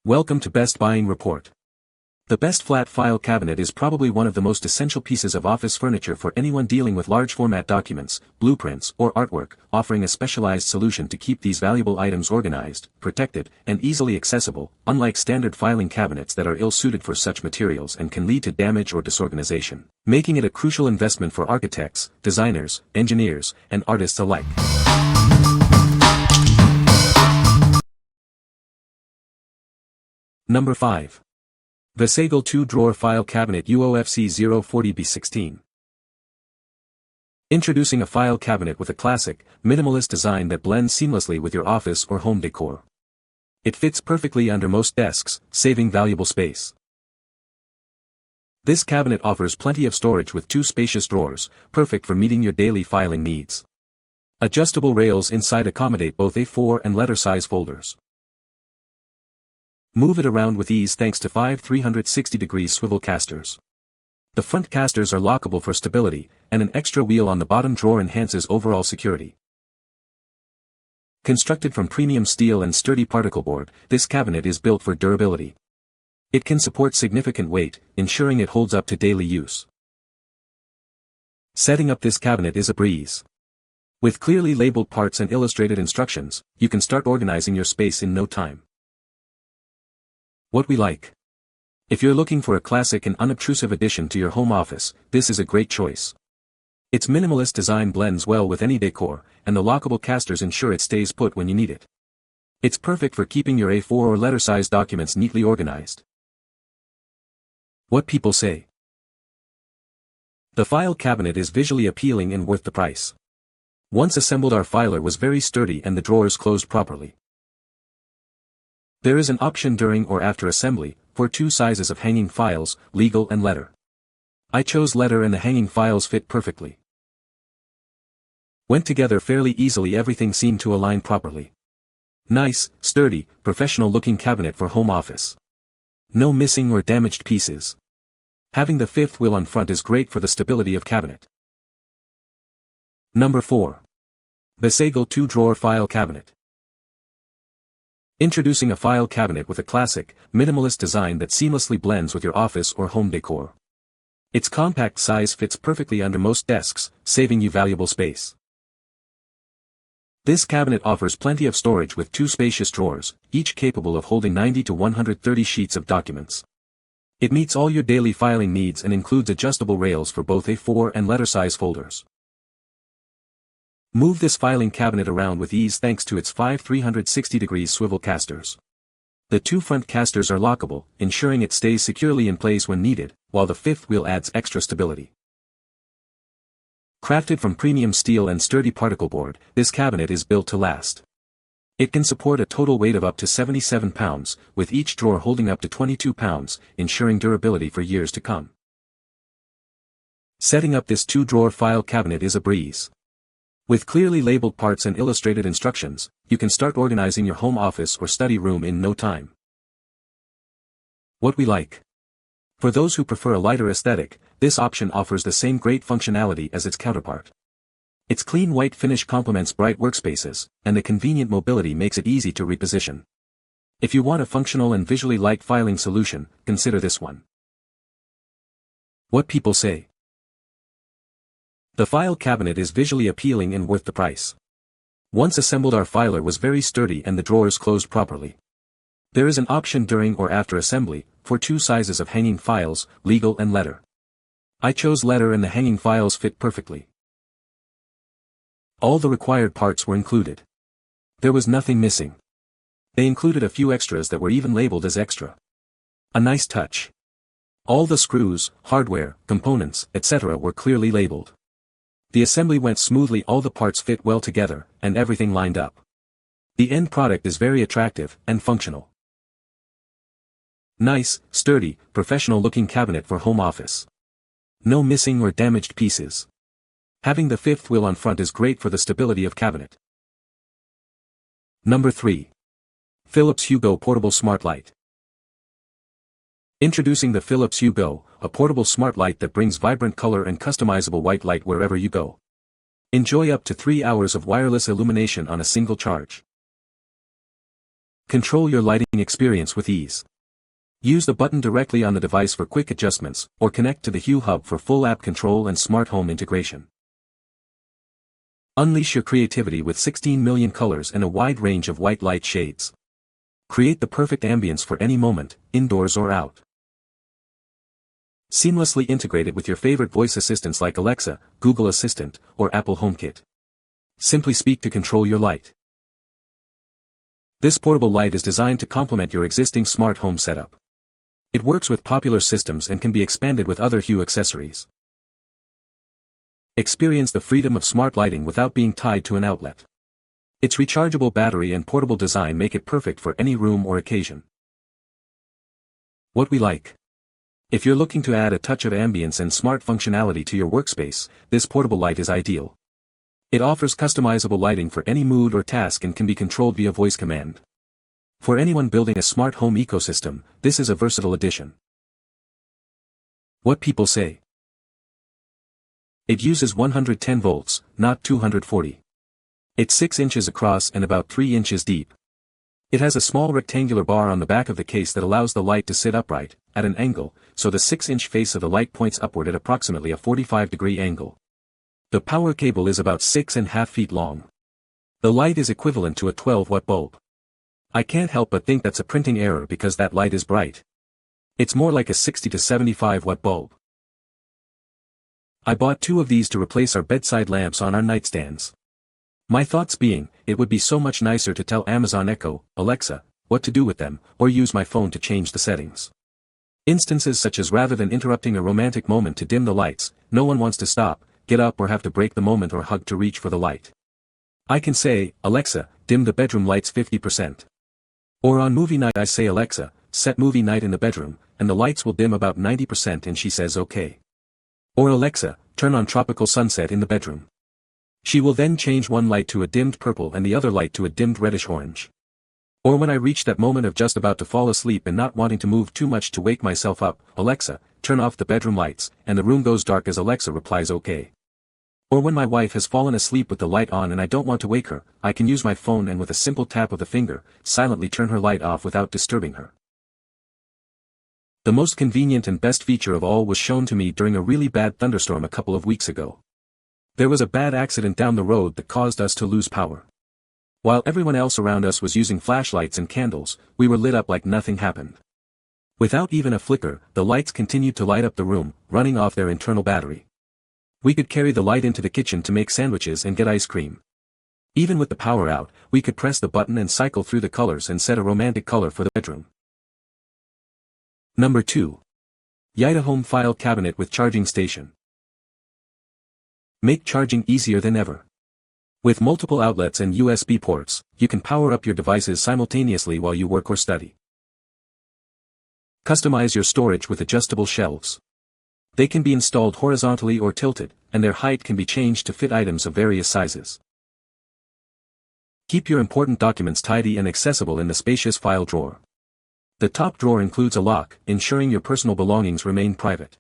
Welcome to Best Buying Report. The best flat file cabinet is probably one of the most essential pieces of office furniture for anyone dealing with large format documents, blueprints, or artwork, offering a specialized solution to keep these valuable items organized, protected, and easily accessible, unlike standard filing cabinets that are ill-suited for such materials and can lead to damage or disorganization, making it a crucial investment for architects, designers, engineers, and artists alike. Number 5. VASAGLE 2-Drawer File Cabinet UOFC 040B16. Introducing a file cabinet with a classic, minimalist design that blends seamlessly with your office or home decor. It fits perfectly under most desks, saving valuable space. This cabinet offers plenty of storage with 2 spacious drawers, perfect for meeting your daily filing needs. Adjustable rails inside accommodate both A4 and letter size folders. Move it around with ease thanks to 5 360-degree swivel casters. The front casters are lockable for stability, and an extra wheel on the bottom drawer enhances overall security. Constructed from premium steel and sturdy particle board, this cabinet is built for durability. It can support significant weight, ensuring it holds up to daily use. Setting up this cabinet is a breeze. With clearly labeled parts and illustrated instructions, you can start organizing your space in no time. What we like. If you're looking for a classic and unobtrusive addition to your home office, this is a great choice. Its minimalist design blends well with any decor, and the lockable casters ensure it stays put when you need it. It's perfect for keeping your A4 or letter-size documents neatly organized. What people say. The file cabinet is visually appealing and worth the price. Once assembled, our filer was very sturdy and the drawers closed properly. There is an option during or after assembly, for 2 sizes of hanging files, legal and letter. I chose letter and the hanging files fit perfectly. Went together fairly easily, everything seemed to align properly. Nice, sturdy, professional looking cabinet for home office. No missing or damaged pieces. Having the 5th wheel on front is great for the stability of cabinet. Number 4. VASAGLE 2-Drawer File Cabinet. Introducing a file cabinet with a classic, minimalist design that seamlessly blends with your office or home decor. Its compact size fits perfectly under most desks, saving you valuable space. This cabinet offers plenty of storage with 2 spacious drawers, each capable of holding 90 to 130 sheets of documents. It meets all your daily filing needs and includes adjustable rails for both A4 and letter size folders. Move this filing cabinet around with ease thanks to its 5 360-degree swivel casters. The 2 front casters are lockable, ensuring it stays securely in place when needed, while the 5th wheel adds extra stability. Crafted from premium steel and sturdy particle board, this cabinet is built to last. It can support a total weight of up to 77 pounds, with each drawer holding up to 22 pounds, ensuring durability for years to come. Setting up this 2-drawer file cabinet is a breeze. With clearly labeled parts and illustrated instructions, you can start organizing your home office or study room in no time. What we like. For those who prefer a lighter aesthetic, this option offers the same great functionality as its counterpart. Its clean white finish complements bright workspaces, and the convenient mobility makes it easy to reposition. If you want a functional and visually light filing solution, consider this one. What people say. The file cabinet is visually appealing and worth the price. Once assembled, our filer was very sturdy and the drawers closed properly. There is an option during or after assembly, for 2 sizes of hanging files, legal and letter. I chose letter and the hanging files fit perfectly. All the required parts were included. There was nothing missing. They included a few extras that were even labeled as extra. A nice touch. All the screws, hardware, components, etc. were clearly labeled. The assembly went smoothly, all the parts fit well together, and everything lined up. The end product is very attractive and functional. Nice, sturdy, professional-looking cabinet for home office. No missing or damaged pieces. Having the 5th wheel on front is great for the stability of cabinet. Number 3. Philips Hue Go Portable Smart Light. Introducing the Philips Hue Go, a portable smart light that brings vibrant color and customizable white light wherever you go. Enjoy up to 3 hours of wireless illumination on a single charge. Control your lighting experience with ease. Use the button directly on the device for quick adjustments, or connect to the Hue Hub for full app control and smart home integration. Unleash your creativity with 16 million colors and a wide range of white light shades. Create the perfect ambience for any moment, indoors or out. Seamlessly integrate it with your favorite voice assistants like Alexa, Google Assistant, or Apple HomeKit. Simply speak to control your light. This portable light is designed to complement your existing smart home setup. It works with popular systems and can be expanded with other Hue accessories. Experience the freedom of smart lighting without being tied to an outlet. Its rechargeable battery and portable design make it perfect for any room or occasion. What we like. If you're looking to add a touch of ambience and smart functionality to your workspace, this portable light is ideal. It offers customizable lighting for any mood or task and can be controlled via voice command. For anyone building a smart home ecosystem, this is a versatile addition. What people say. It uses 110 volts, not 240. It's 6 inches across and about 3 inches deep. It has a small rectangular bar on the back of the case that allows the light to sit upright, at an angle, so the 6-inch face of the light points upward at approximately a 45-degree angle. The power cable is about 6.5 feet long. The light is equivalent to a 12-watt bulb. I can't help but think that's a printing error because that light is bright. It's more like a 60 to 75-watt bulb. I bought 2 of these to replace our bedside lamps on our nightstands. My thoughts being, it would be so much nicer to tell Amazon Echo, Alexa, what to do with them, or use my phone to change the settings. Instances such as rather than interrupting a romantic moment to dim the lights, no one wants to stop, get up or have to break the moment or hug to reach for the light. I can say, Alexa, dim the bedroom lights 50%. Or on movie night I say Alexa, set movie night in the bedroom, and the lights will dim about 90% and she says okay. Or Alexa, turn on tropical sunset in the bedroom. She will then change one light to a dimmed purple and the other light to a dimmed reddish-orange. Or when I reach that moment of just about to fall asleep and not wanting to move too much to wake myself up, Alexa, turn off the bedroom lights, and the room goes dark as Alexa replies okay. Or when my wife has fallen asleep with the light on and I don't want to wake her, I can use my phone and with a simple tap of the finger, silently turn her light off without disturbing her. The most convenient and best feature of all was shown to me during a really bad thunderstorm a couple of weeks ago. There was a bad accident down the road that caused us to lose power. While everyone else around us was using flashlights and candles, we were lit up like nothing happened. Without even a flicker, the lights continued to light up the room, running off their internal battery. We could carry the light into the kitchen to make sandwiches and get ice cream. Even with the power out, we could press the button and cycle through the colors and set a romantic color for the bedroom. Number 2. YITAHOME File Cabinet with Charging Station. Make charging easier than ever. With multiple outlets and USB ports, you can power up your devices simultaneously while you work or study. Customize your storage with adjustable shelves. They can be installed horizontally or tilted, and their height can be changed to fit items of various sizes. Keep your important documents tidy and accessible in the spacious file drawer. The top drawer includes a lock, ensuring your personal belongings remain private.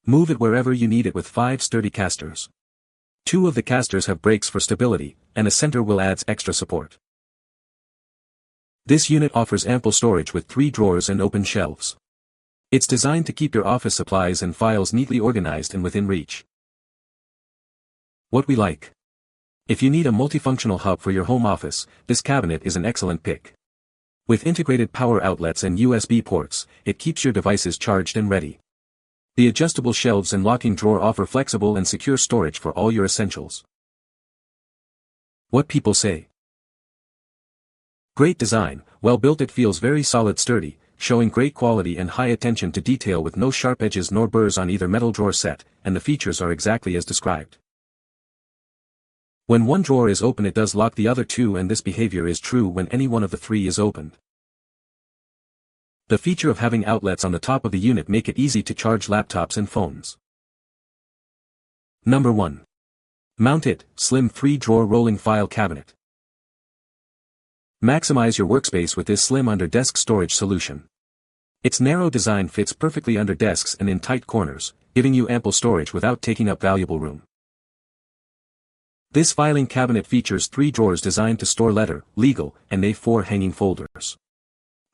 Move it wherever you need it with 5 sturdy casters. 2 of the casters have brakes for stability, and a center will add extra support. This unit offers ample storage with 3 drawers and open shelves. It's designed to keep your office supplies and files neatly organized and within reach. What we like. If you need a multifunctional hub for your home office, this cabinet is an excellent pick. With integrated power outlets and USB ports, it keeps your devices charged and ready. The adjustable shelves and locking drawer offer flexible and secure storage for all your essentials. What people say. Great design, well built. It feels very solid, sturdy, showing great quality and high attention to detail with no sharp edges nor burrs on either metal drawer set, and the features are exactly as described. When one drawer is open it does lock the other 2, and this behavior is true when any one of the 3 is opened. The feature of having outlets on the top of the unit make it easy to charge laptops and phones. Number 1. Mount It, Slim 3-Drawer Rolling File Cabinet. Maximize your workspace with this slim under-desk storage solution. Its narrow design fits perfectly under desks and in tight corners, giving you ample storage without taking up valuable room. This filing cabinet features 3 drawers designed to store letter, legal, and A4 hanging folders.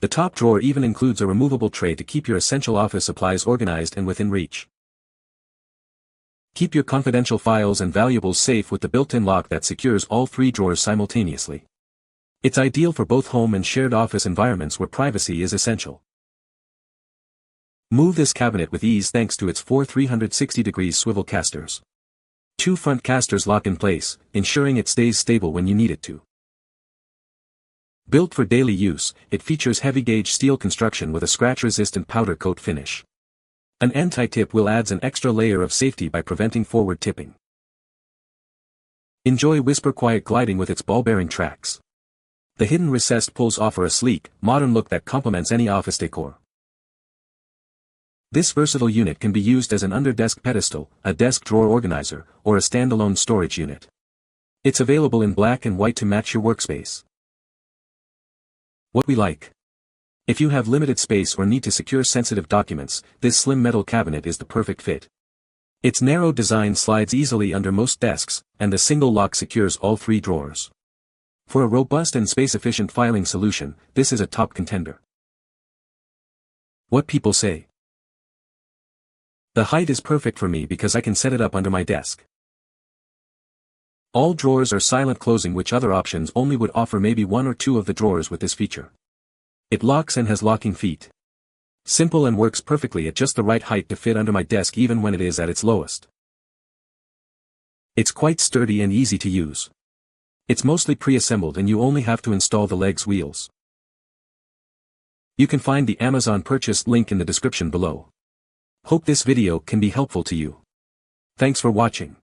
The top drawer even includes a removable tray to keep your essential office supplies organized and within reach. Keep your confidential files and valuables safe with the built-in lock that secures all 3 drawers simultaneously. It's ideal for both home and shared office environments where privacy is essential. Move this cabinet with ease thanks to its 4 360-degree swivel casters. 2 front casters lock in place, ensuring it stays stable when you need it to. Built for daily use, it features heavy-gauge steel construction with a scratch-resistant powder coat finish. An anti-tip wheel adds an extra layer of safety by preventing forward tipping. Enjoy whisper-quiet gliding with its ball-bearing tracks. The hidden recessed pulls offer a sleek, modern look that complements any office decor. This versatile unit can be used as an under-desk pedestal, a desk drawer organizer, or a standalone storage unit. It's available in black and white to match your workspace. What we like. If you have limited space or need to secure sensitive documents, this slim metal cabinet is the perfect fit. Its narrow design slides easily under most desks, and the single lock secures all 3 drawers. For a robust and space-efficient filing solution, this is a top contender. What people say. The height is perfect for me because I can set it up under my desk. All drawers are silent closing, which other options only would offer maybe 1 or 2 of the drawers with this feature. It locks and has locking feet. Simple and works perfectly at just the right height to fit under my desk even when it is at its lowest. It's quite sturdy and easy to use. It's mostly pre-assembled and you only have to install the legs wheels. You can find the Amazon purchase link in the description below. Hope this video can be helpful to you. Thanks for watching.